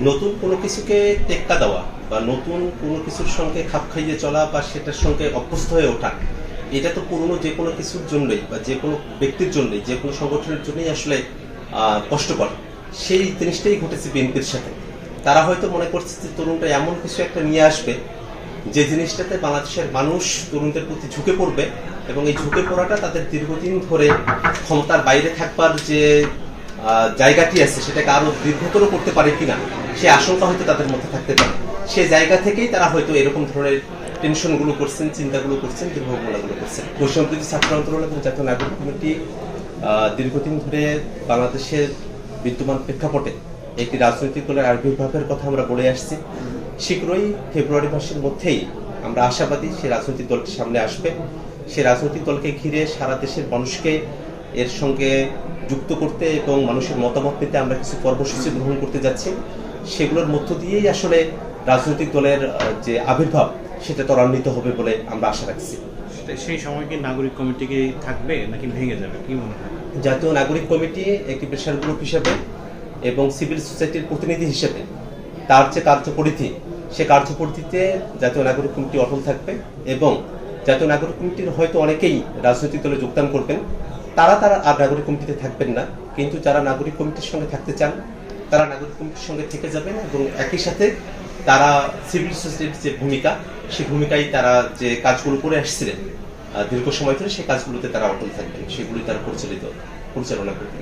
নতুন কোনো কিছুকে টেক্কা দেওয়া বা নতুন কোনো কিছুর সঙ্গে খাপ খাইয়ে চলা বা সেটার সঙ্গে অভ্যস্ত হয়ে ওঠা, এটা তো পুরনো যে কোনো কিছুর জন্যই বা যে কোনো ব্যক্তির জন্যই, যে কোনো সংগঠনের জন্যই আসলে কষ্টকর। সেই জিনিসটাই ঘটেছে বিএনপির সাথে। তারা হয়তো মনে করছে যে তরুণরা এমন কিছু একটা নিয়ে আসবে যে জিনিসটাতে বাংলাদেশের মানুষ তরুণদের প্রতি ঝুঁকে পড়বে, এবং এই ঝুঁকে পড়াটা তাদের দীর্ঘদিন ধরে ক্ষমতার বাইরে থাকবার যে জায়গাটি আছে সেটাকে আরো দীর্ঘতর করতে পারে কিনা সে আশঙ্কা হয়তো তাদের মধ্যে থাকতে পারে। সে জায়গা থেকেই তারা হয়তো এরকম ধরনের টেনশনগুলো করছেন, চিন্তাগুলো করছেন, দুর্ভাবনাগুলো করছেন। বৈষম্যবিরোধী ছাত্র আন্দোলন এবং জাতীয় নাগরিক কমিটি দীর্ঘদিন ধরে বাংলাদেশের বিদ্যমান প্রেক্ষাপটে একটি রাজনৈতিক দলের আবির্ভাবের কথা আমরা বলে আসছি। শীঘ্রই ফেব্রুয়ারি মাসের মধ্যেই আমরা আশাবাদী সে রাজনৈতিক দলটি সামনে আসবে। সে রাজনৈতিক দলকে ঘিরে সারা দেশের মানুষকে এর সঙ্গে যুক্ত করতে এবং মানুষের মতামত নিতে আমরা কিছু কর্মসূচি গ্রহণ করতে যাচ্ছি। সেগুলোর মধ্য দিয়েই আসলে রাজনৈতিক দলের যে আবির্ভাব সেটা ত্বরান্বিত হবে বলে আমরা আশা রাখছি। সেই সময় কি নাগরিক কমিটি কি থাকবে নাকি ভেঙে যাবে, কি মনে হয়? জাতীয় নাগরিক কমিটি একটি প্রেশার গ্রুপ হিসেবে এবং সিভিল সোসাইটির প্রতিনিধি হিসেবে তার যে কার্যপরিধি, সে কার্যপরিধিতে জাতীয় নাগরিক কমিটি অটল থাকবে। এবং জাতীয় নাগরিক কমিটির হয়তো অনেকেই রাজনৈতিক দলে যোগদান করবেন, তারা আর নাগরিক কমিটিতে থাকবেন না, কিন্তু যারা নাগরিক কমিটির সঙ্গে থাকতে চান তারা নাগরিক কমিটির সঙ্গে থেকে যাবেন এবং একই সাথে তারা সিভিল সোসাইটির যে ভূমিকা, সেই ভূমিকায় তারা যে কাজগুলো করে আসছিলেন দীর্ঘ সময় ধরে, সেই কাজগুলোতে তারা অটল থাকবেন, সেগুলি তারা পরিচালনা করবেন।